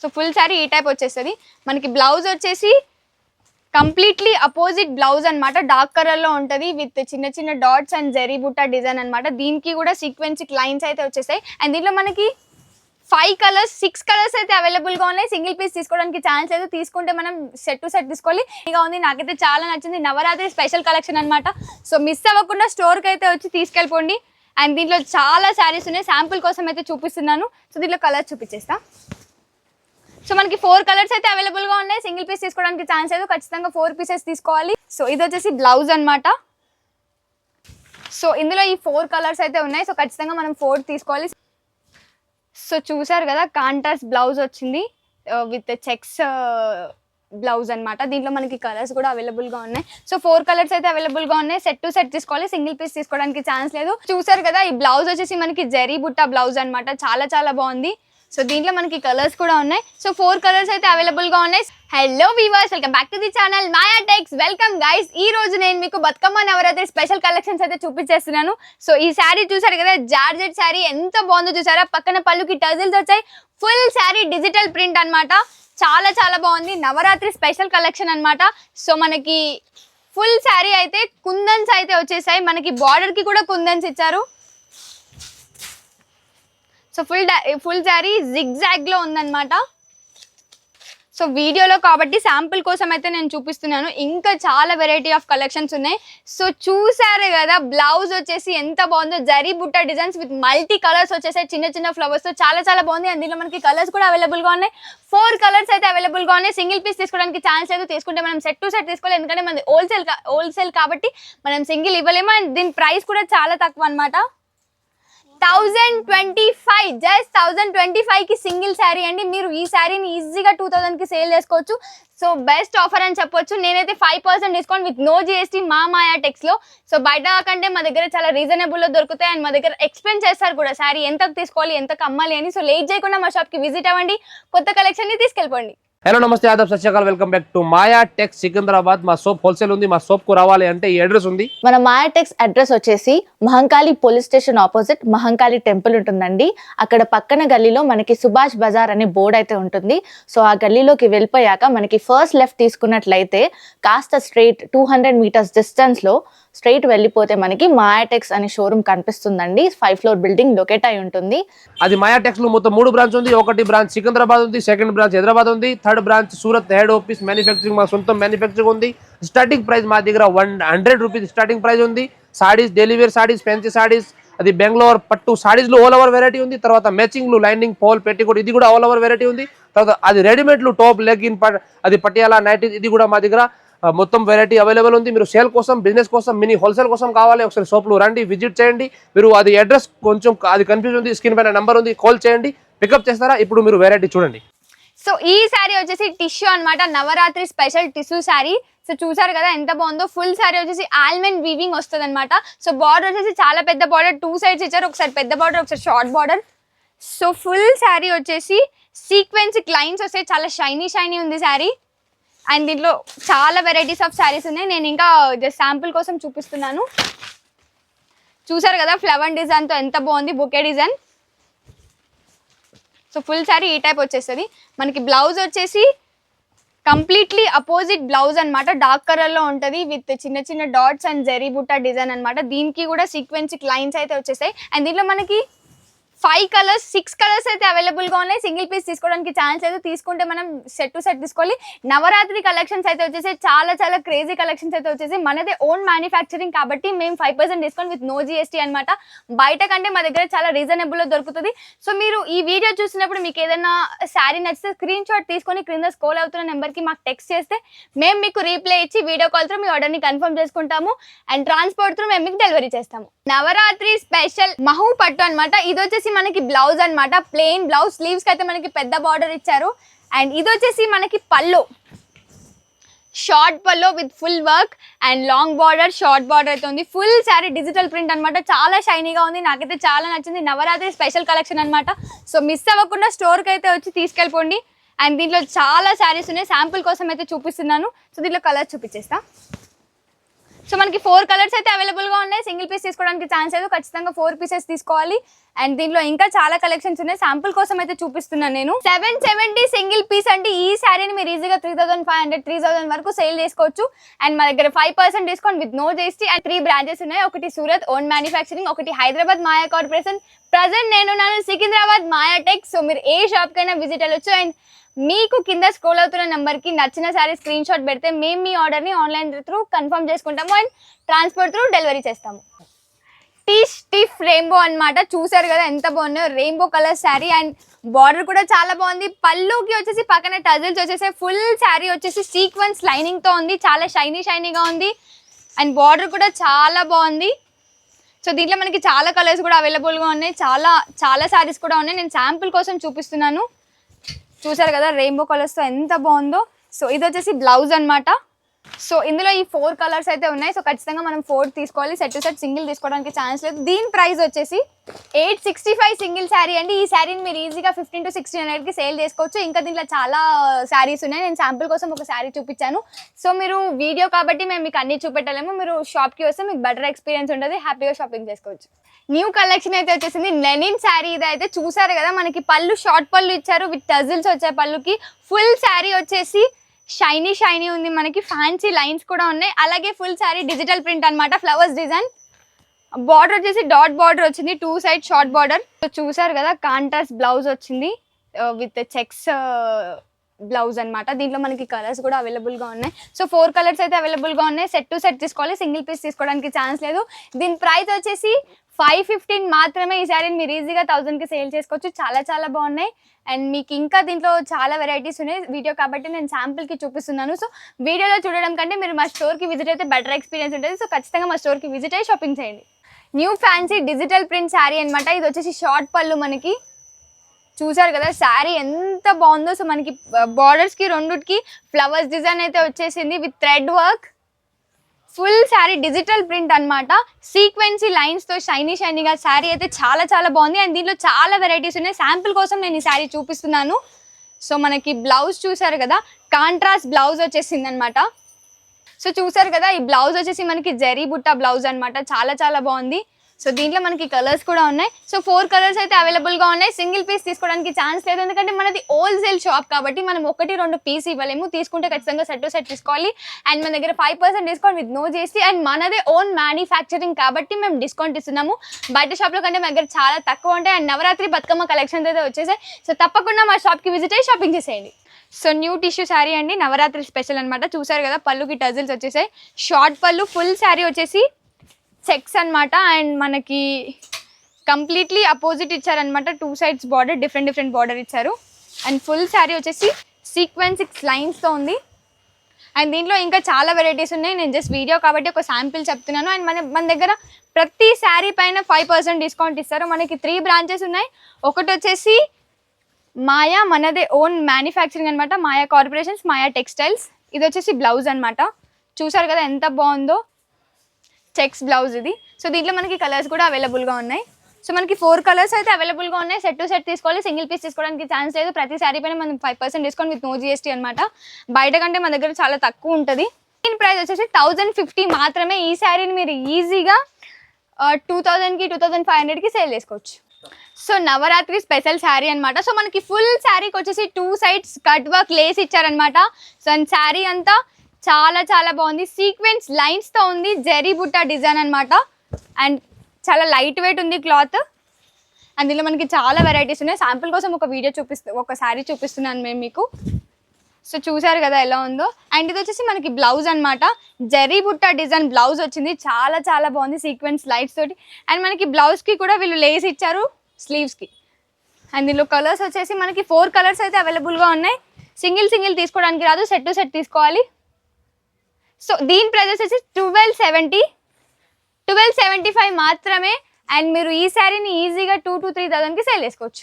So full sorry ఈ type వచ్చేస్తుంది. మనకి బ్లౌజ్ వచ్చేసి కంప్లీట్లీ అపోజిట్ బ్లౌజ్ అనమాట. డార్క్ కలర్ లో ఉంటది విత్ చిన్న చిన్న డాట్స్ అండ్ జరీ బుట్ట డిజైన్ అనమాట. దీనికి కూడా సీక్వెన్సిక్ లైన్స్ అయితే వచ్చేసాయి. అండ్ దీంట్లో మనకి 5 కలర్స్ 6 కలర్స్ అయితే అవైలబుల్ గా ఉన్నాయి. సింగిల్ పీస్ తీసుకోవడానికి ఛాన్స్ అయితే, తీసుకుంటే మనం సెట్ టు సెట్ తీసుకోవాలి. ఇక ఉంది, నాకైతే చాలా నచ్చింది. నవరాత్రి స్పెషల్ కలెక్షన్ అనమాట. సో మిస్ అవ్వకుండా స్టోర్ కి అయితే వచ్చి తీసుకెళ్ళిపోండి. అండ్ దీంట్లో చాలా శారీస్ ఉన్నాయి. శాంపుల్ కోసం అయితే చూపిస్తున్నాను. సో దీంట్లో కలర్స్ చూపించేస్తా. సో మనకి 4 కలర్స్ అయితే అవైలబుల్ గా ఉన్నాయి. సింగిల్ పీస్ తీసుకోవడానికి ఛాన్స్ లేదు, ఖచ్చితంగా 4 పీసెస్ తీసుకోవాలి. సో ఇది వచ్చేసి బ్లౌజ్ అనమాట. సో ఇందులో ఈ 4 కలర్స్ అయితే ఉన్నాయి. సో ఖచ్చితంగా మనం 4 తీసుకోవాలి. సో చూసారు కదా, కాంట్రాస్ట్ బ్లౌజ్ వచ్చింది విత్ చెక్స్ బ్లౌజ్ అనమాట. దీంట్లో మనకి కలర్స్ కూడా అవైలబుల్ గా ఉన్నాయి. సో 4 కలర్స్ అయితే అవైలబుల్ గా ఉన్నాయి. సెట్ టు సెట్ తీసుకోవాలి, సింగిల్ పీస్ తీసుకోవడానికి ఛాన్స్ లేదు. చూసారు కదా, ఈ బ్లౌజ్ వచ్చేసి మనకి జరీ బుట్ట బ్లౌజ్ అనమాట. చాలా చాలా బాగుంది. సో దీంట్లో మనకి కలర్స్ కూడా ఉన్నాయి. సో 4 కలర్స్ అయితే అవైలబుల్ గా ఉన్నాయి. Hello viewers, welcome back to the channel Maya techs. Welcome guys. ఈ రోజు నేను మీకు బతుకమ్మ నవరాత్రి స్పెషల్ కలెక్షన్స్ అయితే చూపించేస్తున్నాను. సో ఈ శారీ చూసారు కదా, జార్జెట్ శారీ ఎంత బాగుందో చూసారా. పక్కన పళ్ళుకి టజిల్స్ వచ్చాయి. ఫుల్ శారీ డిజిటల్ ప్రింట్ అనమాట. చాలా చాలా బాగుంది. నవరాత్రి స్పెషల్ కలెక్షన్ అనమాట. సో మనకి ఫుల్ శారీ అయితే కుందన్స్ అయితే వచ్చేసాయి. మనకి బార్డర్ కి కూడా కుందన్స్ ఇచ్చారు. సో ఫుల్ శారీ జిగ్జాగ్ లో ఉందన్నమాట. సో వీడియోలో కాబట్టి శాంపుల్ కోసం అయితే నేను చూపిస్తున్నాను. ఇంకా చాలా వెరైటీ ఆఫ్ కలెక్షన్స్ ఉన్నాయి. సో చూసారు కదా, బ్లౌజ్ వచ్చేసి ఎంత బాగుందో. జరీ బుట్ట డిజైన్స్ విత్ మల్టీ కలర్స్ వచ్చేసాయి, చిన్న చిన్న ఫ్లవర్స్ తో. చాలా చాలా బాగుంది. అందులో మనకి కలర్స్ కూడా అవైలబుల్ గా ఉన్నాయి. 4 కలర్స్ అయితే అవైలబుల్ గా ఉన్నాయి. సింగిల్ పీస్ తీసుకోవడానికి ఛాన్స్ లేదు, తీసుకుంటే మనం సెట్ టు సెట్ తీసుకోవాలి. ఎందుకంటే మనది హోల్సేల్ కాబట్టి మనం సింగిల్ ఇవ్వలేము. అండ్ దీని ప్రైస్ కూడా చాలా తక్కువ అనమాట. 1025, జస్ట్ 1025 కి సింగిల్ శారీ అండి. మీరు ఈ శారీని ఈజీగా 2000 కి సేల్ చేసుకోవచ్చు. సో బెస్ట్ ఆఫర్ అని చెప్పొచ్చు. నేనైతే 5% డిస్కౌంట్ విత్ నో జిఎస్టీ మా మాయా టెక్స్ లో. సో బయట కంటే మా దగ్గర చాలా రీజనబుల్ లో దొరుకుతాయి. అండ్ మా దగ్గర ఎక్స్ప్లెయిన్ చేస్తారు కూడా శారీ ఎంతకు తీసుకోవాలి, ఎంతకు అమ్మాలి అని. సో లేట్ చేయకుండా మా షాప్ కి విజిట్ అవ్వండి, కొత్త కలెక్షన్ ని తీసుకెళ్ళిపోండి. హలో నమస్తే, ఆదాబ్, సత్ శ్రీ అకాల్. Welcome back to Maya tex Secunderabad. మా సోప్ హోల్సేల్ ఉంది. మా సోప్ కు రావాలి అంటే ఈ అడ్రస్ ఉంది. మన మాయా టెక్స్ అడ్రస్ వచ్చేసి Mahankali police station opposite Mahankali temple ఉంటుందండి. అక్కడ పక్కన గల్లీలో మనకి సుభాష్ బజార్ అనే బోర్డు అయితే ఉంటుంది. సో ఆ గల్లీలోకి వెళ్ళిపోయాక మనకి ఫస్ట్ లెఫ్ట్ తీసుకున్నట్లయితే కాస్త స్ట్రైట్ 200 మీటర్స్ డిస్టెన్స్ లో స్ట్రైట్ వెళ్ళిపోతే మనకి మాయా టెక్స్ అనే షోరూమ్ కనిపిస్తుందండి. 5 ఫ్లోర్ బిల్డింగ్ లొకేట్ అయి ఉంటుంది. అది మాయా టెక్స్ లో మొత్తం 3 బ్రాంచ్ ఉంది. ఒకటి బ్రాంచ్ సికింద్రాబాద్ ఉంది, సెకండ్ బ్రాంచ్ హైదరాబాద్ ఉంది, third branch Surat head office manufacturing. మా సొంతం మ్యానుఫ్యాక్చరింగ్ ఉంది. స్టార్టింగ్ ప్రైస్ మా దగ్గర 100 రూపీస్ స్టార్టింగ్ ప్రైస్ ఉంది. Saris, daily wear saris, fancy saris, అది బెంగళూరు పట్టు సాడీస్ లో ఆల్ ఓవర్ వెరైటీ ఉంది. తర్వాత మ్యాచింగ్ లు, లైనింగ్, పోల్, పెట్టికోట్, ఇది కూడా ఆల్ ఓవర్ వెరైటీ ఉంది. తర్వాత అది రెడీమేడ్ లు, టాప్, లెగ్గిన్, అది పటియాలా, నైట్, ఇది కూడా మా దగ్గర మొత్తం వెరైటీ అవైలబుల్ ఉంది. మీరు సేల్ కోసం, బిజినెస్ కోసం, మినీ హోల్సేల్ కోసం కావాలి, ఒకసారి షాప్లో రండి, విజిట్ చేయండి. మీరు అది అడ్రస్ కొంచెం అది కన్ఫ్యూజ్ ఉంది, స్క్రీన్ పైన నంబర్ ఉంది, కాల్ చేయండి, పికప్ చేస్తారా. ఇప్పుడు మీరు వెరైటీ చూడండి. సో ఈ శారీ వచ్చేసి టిష్యూ అనమాట. Navratri special tissue sari. So చూసారు కదా ఎంత బాగుందో. ఫుల్ శారీ వచ్చేసి ఆల్మండ్ వీవింగ్ వస్తుంది అనమాట. సో బార్డర్ వచ్చేసి చాలా పెద్ద బార్డర్, 2 సైడ్స్ ఇచ్చారు. ఒకసారి పెద్ద బార్డర్, ఒకసారి short border. So full sari వచ్చేసి సీక్వెన్సిక్ లైన్స్ వస్తాయి. చాలా షైనీ ఉంది శారీ. అండ్ దీంట్లో చాలా వెరైటీస్ ఆఫ్ శారీస్ ఉన్నాయి. నేను ఇంకా జస్ట్ శాంపుల్ కోసం చూపిస్తున్నాను. చూసారు కదా, ఫ్లవర్ డిజైన్ తో ఎంత బాగుంది, bouquet design. So full sari ఈ టైప్ వచ్చేస్తుంది. మనకి బ్లౌజ్ వచ్చేసి కంప్లీట్లీ అపోజిట్ బ్లౌజ్ అనమాట. డార్క్ కలర్ లో ఉంటది విత్ చిన్న చిన్న డాట్స్ అండ్ జరీ బుట్ట డిజైన్ అనమాట. దీనికి కూడా సీక్వెన్సిక్ లైన్స్ అయితే వచ్చేసాయి. అండ్ దీంట్లో మనకి 5 కలర్స్ 6 కలర్స్ అయితే అవైలబుల్ గా ఉన్నాయి. సింగిల్ పీస్ తీసుకోవడానికి ఛాన్స్ లేదు, తీసుకుంటే మనం సెట్ టు సెట్ తీసుకోవాలి. నవరాత్రి కలెక్షన్స్ అయితే వచ్చేసి చాలా చాలా క్రేజీ కలెక్షన్స్ అయితే వచ్చేసి. మనదే ఓన్ మ్యానుఫ్యాక్చరింగ్ కాబట్టి మేము 5% డిస్కౌంట్ విత్ నో జిఎస్టీ అనమాట. బయట కంటే మా దగ్గర చాలా రీజనబుల్ లో దొరుకుతుంది. సో మీరు ఈ వీడియో చూసినప్పుడు మీకు ఏదైనా శారీ నచ్చితే స్క్రీన్ షాట్ తీసుకొని క్రింద స్క్రోల్ అవుతున్న నెంబర్ కి మాకు టెక్స్ట్ చేస్తే మేము మీకు రీప్లై ఇచ్చి వీడియో కాల్ త్రూ మీ ఆర్డర్ ని కన్ఫర్మ్ చేసుకుంటాము. అండ్ ట్రాన్స్పోర్ట్ త్రూ మేము మీకు డెలివరీ చేస్తాము. నవరాత్రి స్పెషల్ మహూ పట్టు అనమాట. ఇది వచ్చేసి మనకి బ్లౌజ్ అనమాట. ప్లెయిన్ బ్లౌజ్, స్లీవ్స్ కి అయితే మనకి పెద్ద బార్డర్ ఇచ్చారు. అండ్ ఇది వచ్చేసి మనకి పళ్ళు, short pallu with full work and long border, short border అయితే ఉంది. ఫుల్ శారీ డిజిటల్ ప్రింట్ అనమాట. చాలా షైనీగా ఉంది, నాకైతే చాలా నచ్చింది. నవరాత్రి స్పెషల్ కలెక్షన్ అనమాట. సో మిస్ అవ్వకుండా స్టోర్కి అయితే వచ్చి తీసుకెళ్ళిపోండి. అండ్ దీంట్లో చాలా శారీస్ ఉన్నాయి. శాంపుల్ కోసం అయితే చూపిస్తున్నాను. సో దీంట్లో కలర్స్ చూపించేస్తా. సో మనకి 4 కలర్స్ అయితే అవైలబుల్ గా ఉన్నాయి. సింగిల్ పీస్ తీసుకోవడానికి ఛాన్స్ లేదు, ఖచ్చితంగా 4 పీసెస్ తీసుకోవాలి. అండ్ దీంట్లో ఇంకా చాలా కలెక్షన్స్ ఉన్నాయి. శాంపుల్ కోసం అయితే చూపిస్తున్నాను నేను. 770 సింగిల్ పీస్ అంటే ఈ శారీని మీరు ఈజీగా 3500 3000 వరకు సేల్ చేసుకోవచ్చు. అండ్ మా దగ్గర 5% discount with no GST and 3 branches ఉన్నాయి. ఒకటి సూరత్ ఓన్ మ్యానుఫ్యాక్చరింగ్, ఒకటి హైదరాబాద్ మాయా కార్పొరేషన్. ప్రజెంట్ నేను సికింద్రాబాద్ మాయా టెక్. సో మీరు ఏ షాప్ కైనా విజిట్ అవ్వచ్చు. అండ్ మీకు కింద స్క్రోల్ అవుతున్న నెంబర్ కి నచ్చిన శారీ స్క్రీన్ షాట్ పెడితే మేము మీ ఆర్డర్ ని ఆన్లైన్ త్రూ కన్ఫర్మ్ చేసుకుంటాము అండ్ ట్రాన్స్పోర్ట్ త్రూ డెలివరీ చేస్తాము. స్టిఫ్ రెయిన్బో అన్నమాట. చూసారు కదా ఎంత బాగున్నాయో, rainbow colour sari and border కూడా చాలా బాగుంది. పళ్ళుకి వచ్చేసి పక్కన టజిల్స్ వచ్చేసి ఫుల్ శారీ వచ్చేసి సీక్వెన్స్ లైనింగ్ తో ఉంది. చాలా షైనీగా ఉంది అండ్ బార్డర్ కూడా చాలా బాగుంది. సో దీంట్లో మనకి చాలా కలర్స్ కూడా అవైలబుల్గా ఉన్నాయి. చాలా శారీస్ కూడా ఉన్నాయి. నేను శాంపుల్ కోసం చూపిస్తున్నాను. చూసారు కదా రెయిన్బో కలర్స్తో ఎంత బాగుందో. సో ఇది వచ్చేసి బ్లౌజ్ అన్నమాట. సో ఇందులో ఈ 4 కలర్స్ అయితే ఉన్నాయి. సో ఖచ్చితంగా మనం 4 తీసుకోవాలి. సెట్ టు సెట్ సింగిల్ తీసుకోవడానికి ఛాన్స్ లేదు. దీని ప్రైస్ వచ్చేసి 865 సింగిల్ శారీ అండి. ఈ శారీని మీరు ఈజీగా 15 to 1600కి సేల్ చేసుకోవచ్చు. ఇంకా దీంట్లో చాలా శారీస్ ఉన్నాయి. నేను శాంపుల్ కోసం ఒక శారీ చూపించాను. సో మీరు వీడియో కాబట్టి మేము మీకు అన్ని చూపెట్టలేము. మీరు షాప్కి వస్తే మీకు బెటర్ ఎక్స్పీరియన్స్ ఉంటుంది. హ్యాపీగా షాపింగ్ చేసుకోవచ్చు. న్యూ కలెక్షన్ అయితే వచ్చేసింది లెనిన్ శారీ. ఇది అయితే చూసారు కదా, మనకి పళ్ళు షార్ట్ పళ్ళు ఇచ్చారు విత్ టజిల్స్ వచ్చాయి పళ్ళుకి. ఫుల్ శారీ వచ్చేసి షైనీ ఉంది. మనకి ఫ్యాన్సీ లైన్స్ కూడా ఉన్నాయి. అలాగే ఫుల్ శారీ డిజిటల్ ప్రింట్ అన్నమాట. ఫ్లవర్స్ డిజైన్, బార్డర్ వచ్చేసి డాట్ బార్డర్ వచ్చింది, 2 సైడ్ షార్ట్ బార్డర్. సో చూసారు కదా కాంట్రాస్ట్ బ్లౌజ్ వచ్చింది విత్ చెక్స్ బ్లౌజ్ అన్నమాట. దీంట్లో మనకి కలర్స్ కూడా అవైలబుల్గా ఉన్నాయి. సో 4 కలర్స్ అయితే అవైలబుల్గా ఉన్నాయి. సెట్ టు సెట్ తీసుకోవాలి. సింగిల్ పీస్ తీసుకోవడానికి ఛాన్స్ లేదు. దీని ప్రైస్ వచ్చేసి 515 మాత్రమే. ఈ శారీని మీరు ఈజీగా 1000కి సేల్ చేసుకోవచ్చు. చాలా బాగున్నాయి. అండ్ మీకు ఇంకా దీంట్లో చాలా వెరైటీస్ ఉన్నాయి. వీడియో కాబట్టి నేను శాంపుల్కి చూపిస్తున్నాను. సో వీడియోలో చూడడం కంటే మీరు మా స్టోర్కి విజిట్ అయితే బెటర్ ఎక్స్పీరియన్స్ ఉంటుంది. సో ఖచ్చితంగా మా స్టోర్కి విజిట్ అయ్యి షాపింగ్ చేయండి. New fancy digital print sari అనమాట. ఇది వచ్చేసి షార్ట్ పళ్ళు మనకి. చూసారు కదా శారీ ఎంత బాగుందో. సో మనకి బార్డర్స్కి రెండుకి ఫ్లవర్స్ డిజైన్ అయితే వచ్చేసింది with thread work. Full sari digital print అన్నమాట. సీక్వెన్సీ లైన్స్ తో షైనీగా శారీ అయితే చాలా బాగుంది. అండ్ దీంట్లో చాలా వెరైటీస్ ఉన్నాయి. శాంపుల్ కోసం నేను ఈ శారీ చూపిస్తున్నాను. సో మనకి బ్లౌజ్ చూసారు కదా, కాంట్రాస్ట్ బ్లౌజ్ వచ్చేసింది అనమాట. సో చూసారు కదా, ఈ బ్లౌజ్ వచ్చేసి మనకి జరీ బుట్ట బ్లౌజ్ అనమాట. చాలా బాగుంది. సో దీంట్లో మనకి కలర్స్ కూడా ఉన్నాయి. సో 4 కలర్స్ అయితే అవైలబుల్గా ఉన్నాయి. సింగిల్ పీస్ తీసుకోవడానికి ఛాన్స్ లేదు, ఎందుకంటే మనది హోల్సేల్ షాప్ కాబట్టి మనం 1-2 పీస్ ఇవ్వలేము. తీసుకుంటే ఖచ్చితంగా సెట్ టు సెట్ తీసుకోవాలి. అండ్ మన దగ్గర 5% discount with no GST. And మనదే ఓన్ మ్యానుఫ్యాక్చరింగ్ కాబట్టి మేము డిస్కౌంట్ ఇస్తున్నాము. బయట షాప్లో కంటే మన దగ్గర చాలా తక్కువ ఉంటాయి. అండ్ నవరాత్రి బతుకమ్మ కలెక్షన్స్ అయితే వచ్చేసాయి. సో తప్పకుండా మా షాప్కి విజిట్ అయ్యి షాపింగ్ చేసేయండి. సో న్యూ టిష్యూ శారీ అండి, నవరాత్రి స్పెషల్ అనమాట. చూసారు కదా పళ్ళుకి టజిల్స్ వచ్చేసాయి. షార్ట్ పళ్ళు, ఫుల్ శారీ వచ్చేసి చెక్స్ అన్నమాట. అండ్ మనకి కంప్లీట్లీ అపోజిట్ ఇచ్చారనమాట. 2 సైడ్స్ బార్డర్, డిఫరెంట్ బార్డర్ ఇచ్చారు. అండ్ ఫుల్ శారీ వచ్చేసి సీక్వెన్స్ 6 లైన్స్తో ఉంది. అండ్ దీంట్లో ఇంకా చాలా వెరైటీస్ ఉన్నాయి. నేను జస్ట్ వీడియో కాబట్టి ఒక శాంపిల్ చెప్తున్నాను. అండ్ మన దగ్గర ప్రతి శారీ పైన 5% డిస్కౌంట్ ఇస్తారు. మనకి 3 బ్రాంచెస్ ఉన్నాయి. ఒకటి వచ్చేసి మాయా, మనదే ఓన్ మ్యానుఫ్యాక్చరింగ్ అనమాట. మాయా కార్పొరేషన్స్, మాయా టెక్స్టైల్స్. ఇది వచ్చేసి బ్లౌజ్ అనమాట. చూసారు కదా ఎంత బాగుందో, చెక్స్ బ్లౌజ్ ఇది. సో దీంట్లో మనకి కలర్స్ కూడా అవైలబుల్గా ఉన్నాయి. సో మనకి 4 కలర్స్ అయితే అవైలబుల్గా ఉన్నాయి. సెట్ టు సెట్ తీసుకోవాలి. సింగిల్ పీస్ తీసుకోవడానికి ఛాన్స్ లేదు. ప్రతి శారీ పైన మనం 5% డిస్కౌంట్ విత్ నో జిఎస్టీ అనమాట. బయట కంటే మన దగ్గర చాలా తక్కువ ఉంటుంది. దీని ప్రైస్ వచ్చేసి 1050 మాత్రమే. ఈ శారీని మీరు ఈజీగా 2000కి 2500కి సేల్ చేసుకోవచ్చు. సో నవరాత్రి స్పెషల్ శారీ అనమాట. సో మనకి ఫుల్ శారీకి వచ్చేసి 2 సైడ్స్ కట్ వర్క్ లేస్ ఇచ్చారనమాట. సో శారీ అంతా చాలా బాగుంది. సీక్వెన్స్ లైన్స్తో ఉంది, జరీ బుట్ట డిజైన్ అనమాట. అండ్ చాలా లైట్ వెయిట్ ఉంది క్లాత్. అందులో మనకి చాలా వెరైటీస్ ఉన్నాయి. శాంపుల్ కోసం ఒక శారీ చూపిస్తున్నాను మేము మీకు. సో చూసారు కదా ఎలా ఉందో. అండ్ ఇది వచ్చేసి మనకి బ్లౌజ్ అనమాట. జరీ బుట్ట డిజైన్ బ్లౌజ్ వచ్చింది. చాలా బాగుంది సీక్వెన్స్ లైట్స్ తోటి. అండ్ మనకి బ్లౌజ్కి కూడా వీళ్ళు లేస్ ఇచ్చారు స్లీవ్స్కి. అండ్ దీనిలో కలర్స్ వచ్చేసి మనకి 4 కలర్స్ అయితే అవైలబుల్గా ఉన్నాయి. సింగిల్ తీసుకోవడానికి రాదు, సెట్ టు సెట్ తీసుకోవాలి. సో దీని ప్రైస్ వచ్చేసి 1275 మాత్రమే. అండ్ మీరు ఈ శారీని ఈజీగా 2 to 3000కి సేల్ చేసుకోవచ్చు.